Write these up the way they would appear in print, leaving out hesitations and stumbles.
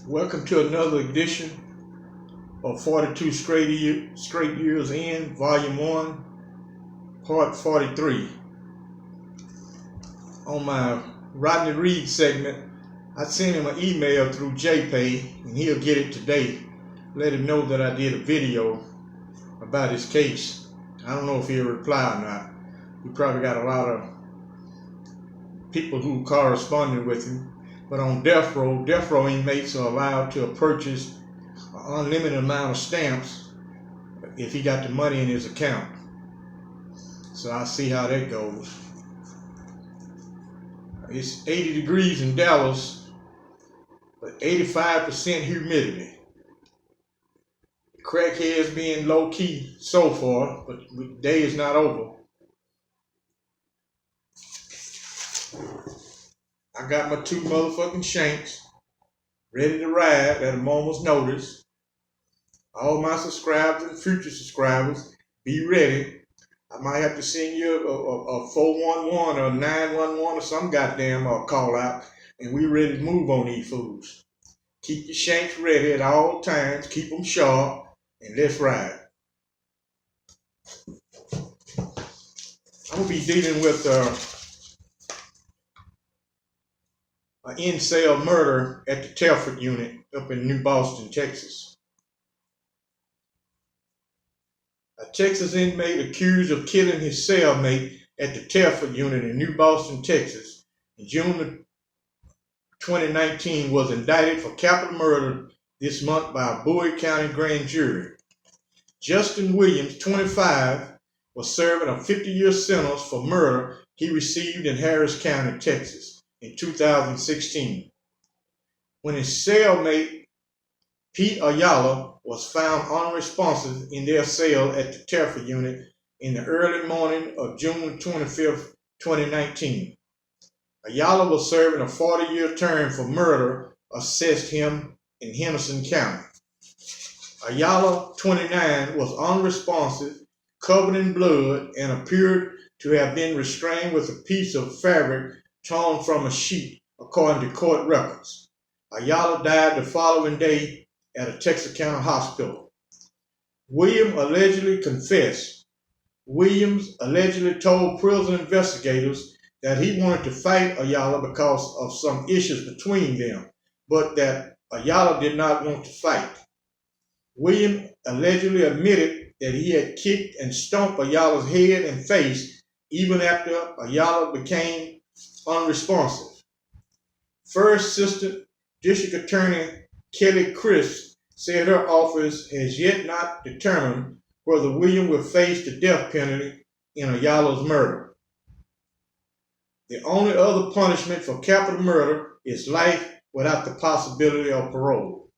Welcome to another edition of 42 Straight Years In, Volume 1, Part 43. On my Rodney Reed segment, I sent him an email through JPay, and he'll get it today. Let him know that I did a video about his case. I don't know if he'll reply or not. We probably got a lot of people who corresponded with him. But on death row inmates are allowed to purchase an unlimited amount of stamps if he got the money in his account. So I'll see how that goes. It's 80 degrees in Dallas, but 85% humidity. Crackheads being low key so far, but the day is not over. I got my two motherfucking shanks ready to ride at a moment's notice. All my subscribers and future subscribers, be ready. I might have to send you a 411 or 911 or some goddamn call out, and we ready to move on these fools. Keep your shanks ready at all times, keep them sharp, and let's ride. I'm gonna be dealing with an in-cell murder at the Telford unit up in New Boston, Texas. A Texas inmate accused of killing his cellmate at the Telford unit in New Boston, Texas in June of 2019 was indicted for capital murder this month by a Bowie County grand jury. Justin Williams, 25, was serving a 50-year sentence for murder he received in Harris County, Texas in 2016, when his cellmate, Pete Ayala, was found unresponsive in their cell at the Telford unit in the early morning of June 25, 2019. Ayala was serving a 40-year term for murder assessed him in Henderson County. Ayala, 29, was unresponsive, covered in blood, and appeared to have been restrained with a piece of fabric torn from a sheet, according to court records. Ayala died the following day at a Texarkana hospital. Williams allegedly confessed. Williams allegedly told prison investigators that he wanted to fight Ayala because of some issues between them, but that Ayala did not want to fight. Williams allegedly admitted that he had kicked and stomped Ayala's head and face even after Ayala became unresponsive. First Assistant District Attorney Kelly Crisp said her office has yet not determined whether Williams will face the death penalty in Ayala's murder. The only other punishment for capital murder is life without the possibility of parole.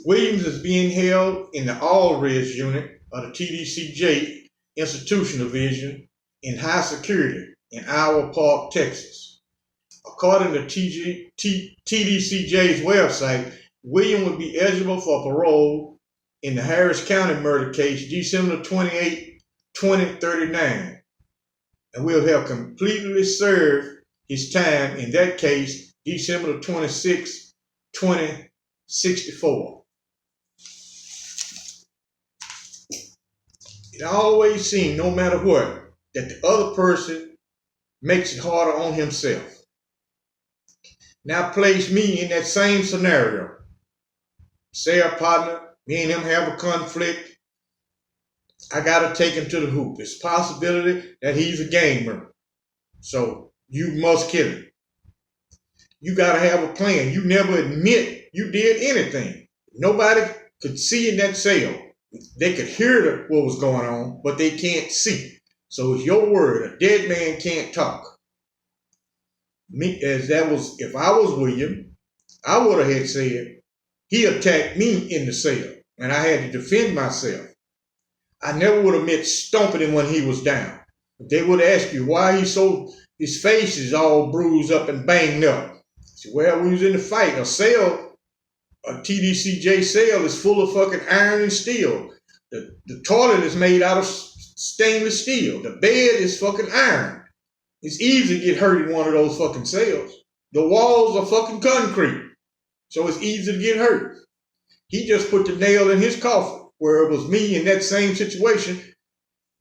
Williams is being held in the all-res unit of the TDCJ Institution Division in high security in Iowa Park, Texas. According to TDCJ's website, Williams would be eligible for parole in the Harris County murder case December 28, 2039, and will have completely served his time in that case December 26, 2064. It always seems, no matter what, that the other person makes it harder on himself. Now place me in that same scenario. Say a partner, me and him have a conflict. I gotta take him to the hoop. It's a possibility that he's a gamer. So you must kill him. You gotta have a plan. You never admit you did anything. Nobody could see in that cell. They could hear what was going on, but they can't see. So it's your word. A dead man can't talk. If I was William, I would have had said, he attacked me in the cell, and I had to defend myself. I never would have meant stomping him when he was down. They would ask you why his face is all bruised up and banged up. So, well, we was in the fight. A TDCJ cell is full of fucking iron and steel. The toilet is made out of stainless steel. The bed is fucking iron. It's easy to get hurt in one of those fucking cells. The walls are fucking concrete, so it's easy to get hurt. He just put the nail in his coffin. Where it was me in that same situation,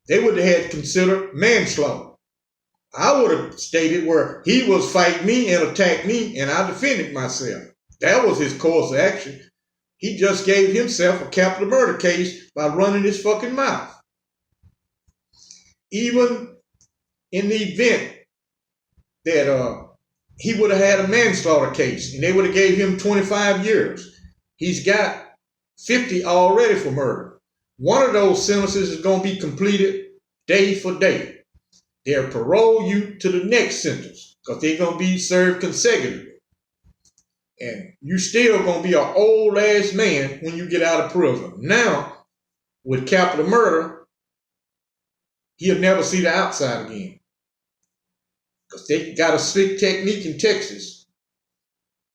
they would have had to consider manslaughter. I would have stated where he was fighting me and attacked me, and I defended myself. That was his course of action. He just gave himself a capital murder case by running his fucking mouth. Even in the event that he would have had a manslaughter case and they would have gave him 25 years, he's got 50 already for murder. One of those sentences is going to be completed day for day. They'll parole you to the next sentence because they're going to be served consecutively. And you still going to be an old ass man when you get out of prison. Now, with capital murder, he'll never see the outside again. Because they got a strict technique in Texas.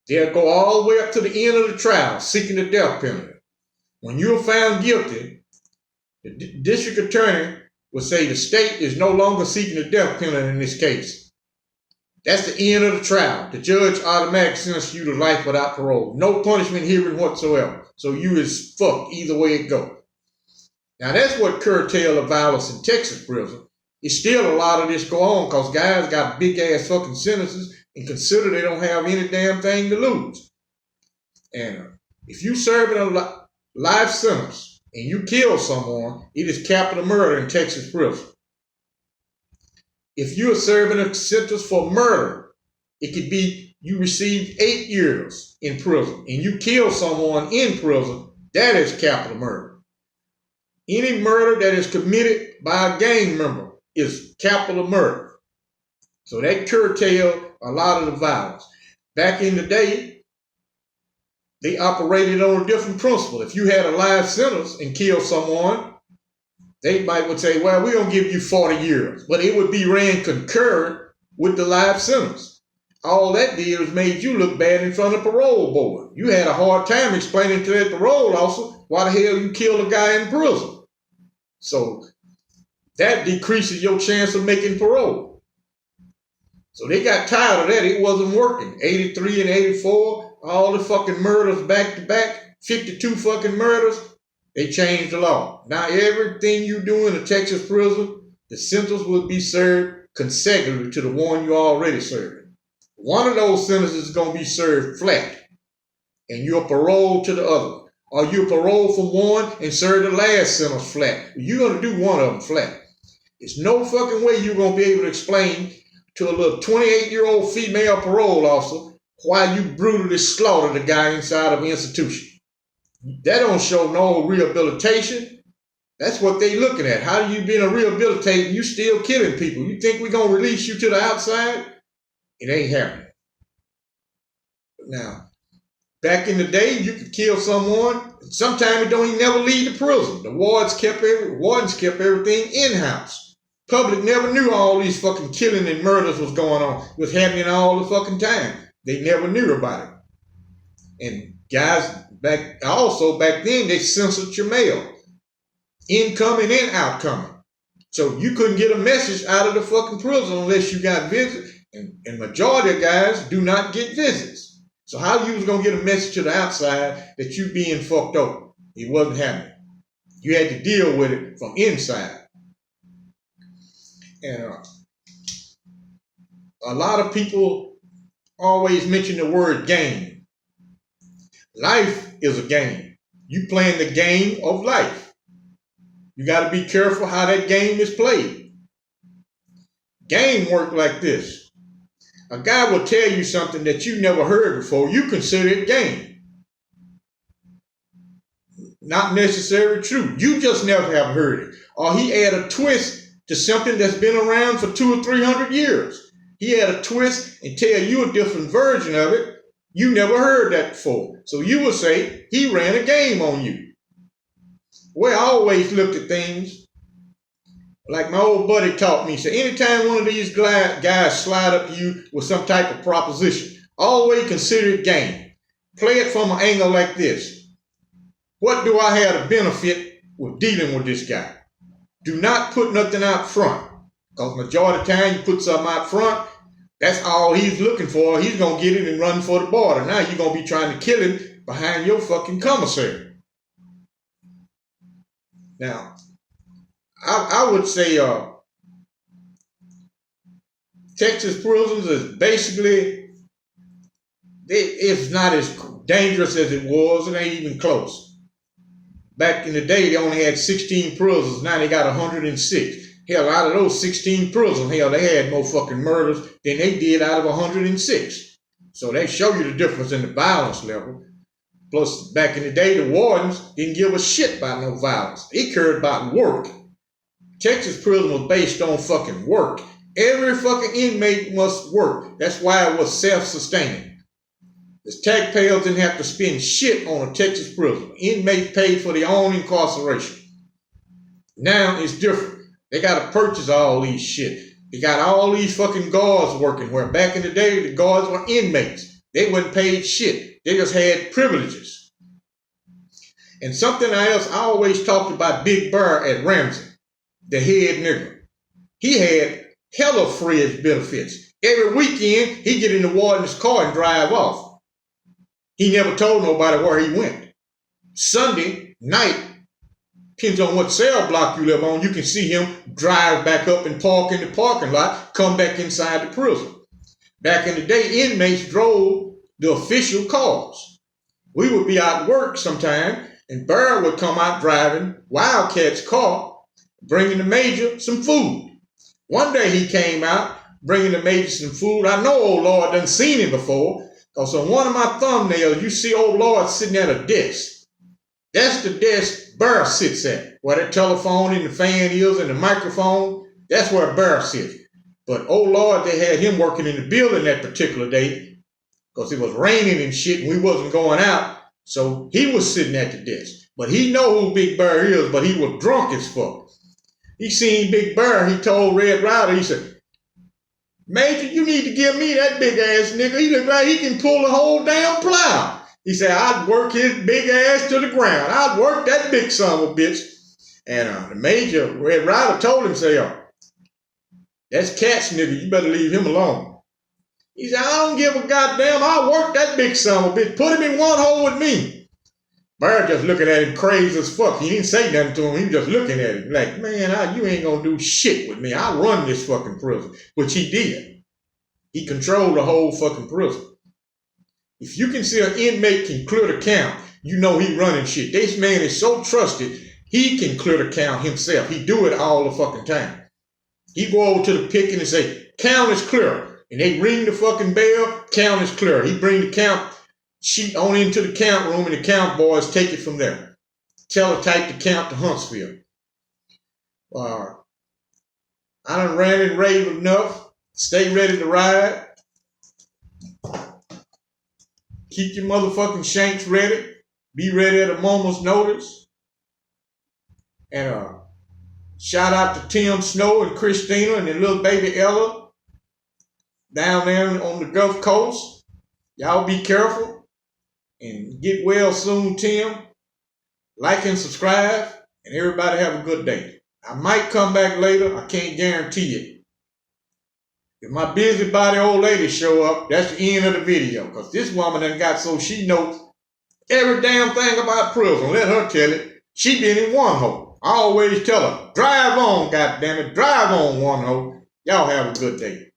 They'll go all the way up to the end of the trial, seeking the death penalty. When you're found guilty, the district attorney will say the state is no longer seeking the death penalty in this case. That's the end of the trial. The judge automatically sentences you to life without parole. No punishment hearing whatsoever. So you is fucked either way it goes. Now that's what curtailed the violence in Texas prison. It's still a lot of this go on because guys got big ass fucking sentences and consider they don't have any damn thing to lose. And if you serving a life sentence and you kill someone, it is capital murder in Texas prison. If you are serving a sentence for murder, it could be you received 8 years in prison and you kill someone in prison, that is capital murder. Any murder that is committed by a gang member is capital murder. So that curtailed a lot of the violence. Back in the day, they operated on a different principle. If you had a life sentence and killed someone, they would say, well, we're going to give you 40 years. But it would be ran concurrent with the life sentence. All that did was made you look bad in front of the parole board. You had a hard time explaining to that parole officer why the hell you killed a guy in prison. So that decreases your chance of making parole. So they got tired of that. It wasn't working. 83 and 84, all the fucking murders back to back, 52 fucking murders. They changed the law. Now everything you do in a Texas prison, the sentence will be served consecutively to the one you already served. One of those sentences is going to be served flat, and you're paroled to the other. Or you're paroled from one and serve the last sentence flat. You're going to do one of them flat. There's no fucking way you're going to be able to explain to a little 28-year-old female parole officer why you brutally slaughtered a guy inside of an institution. That don't show no rehabilitation. That's what they looking at. How you been a rehabilitator and you still killing people? You think we're going to release you to the outside? It ain't happening. Now, back in the day, you could kill someone. Sometimes it don't even never leave the prison. The wardens kept everything in-house. Public never knew all these fucking killing and murders was going on. It was happening all the fucking time. They never knew about it. And guys, back then, they censored your mail. Incoming and outcoming. So you couldn't get a message out of the fucking prison unless you got visits. And majority of guys do not get visits. So how you was going to get a message to the outside that you being fucked over? It wasn't happening. You had to deal with it from inside. And a lot of people always mention the word game. Life is a game. You playing the game of life. You got to be careful how that game is played. Game work like this. A guy will tell you something that you never heard before. You consider it game. Not necessarily true. You just never have heard it. Or he add a twist to something that's been around for 200 or 300 years. He had a twist and tell you a different version of it. You never heard that before. So you will say he ran a game on you. Well, I always looked at things like my old buddy taught me. So anytime one of these guys slide up to you with some type of proposition, always consider it game. Play it from an angle like this. What do I have to benefit with dealing with this guy? Do not put nothing out front. Because majority of the time you put something out front, that's all he's looking for. He's going to get it and run for the border. Now you're going to be trying to kill him behind your fucking commissary. Now, I would say Texas prisons is basically, it's not as dangerous as it was. It ain't even close. Back in the day, they only had 16 prisons. Now they got 106. Hell, out of those 16 prisons, hell, they had more fucking murders than they did out of 106. So they show you the difference in the violence level. Plus, back in the day, the wardens didn't give a shit about no violence. They cared about work. Texas prison was based on fucking work. Every fucking inmate must work. That's why it was self-sustaining. The taxpayers didn't have to spend shit on a Texas prison. Inmates paid for their own incarceration. Now it's different. They got to purchase all these shit. They got all these fucking guards working, where back in the day, the guards were inmates. They wasn't paid shit. They just had privileges. And something else, I always talked about Big Bear at Ramsey, the head nigger. He had hella fringe benefits. Every weekend, he'd get in the warden's car and drive off. He never told nobody where he went. Sunday night, depends on what cell block you live on, you can see him drive back up and park in the parking lot, come back inside the prison. Back in the day, inmates drove the official cars. We would be out at work sometime, and Bear would come out driving Wildcat's car, bringing the major some food. One day he came out, bringing the major some food. I know old Lord done seen him before, because on one of my thumbnails, you see old Lord sitting at a desk. That's the desk Bear sits at, where the telephone and the fan is and the microphone. That's where Bear sits. But oh Lord, they had him working in the building that particular day because it was raining and shit and we wasn't going out. So he was sitting at the desk. But he know who Big Bear is, but he was drunk as fuck. He seen Big Bear. He told Red Ryder, he said, "Major, you need to give me that big ass nigga. He look like he can pull the whole damn plow." He said, "I'd work his big ass to the ground. I'd work that big son of a bitch." And the Major, Red Ryder, told him, say, "That's Cat's nigga. You better leave him alone." He said, "I don't give a goddamn. I'll work that big son of a bitch. Put him in one hole with me." Bear just looking at him crazy as fuck. He didn't say nothing to him. He was just looking at him like, "Man, you ain't gonna do shit with me. I run this fucking prison," which he did. He controlled the whole fucking prison. If you can see an inmate can clear the count, you know he running shit. This man is so trusted, he can clear the count himself. He do it all the fucking time. He go over to the picking and say, "Count is clear." And they ring the fucking bell, count is clear. He bring the count sheet on into the count room and the count boys take it from there. Tell the type to count to Huntsville. I done ran and raved enough. Stay ready to ride. Keep your motherfucking shanks ready. Be ready at a moment's notice. And shout out to Tim Snow and Christina and their little baby Ella down there on the Gulf Coast. Y'all be careful and get well soon, Tim. Like and subscribe, and everybody have a good day. I might come back later. I can't guarantee it. If my busybody old lady show up, that's the end of the video. Because this woman done got so she knows every damn thing about prison. Let her tell it. She been in one hole. I always tell her, drive on, goddammit. Drive on, one hole. Y'all have a good day.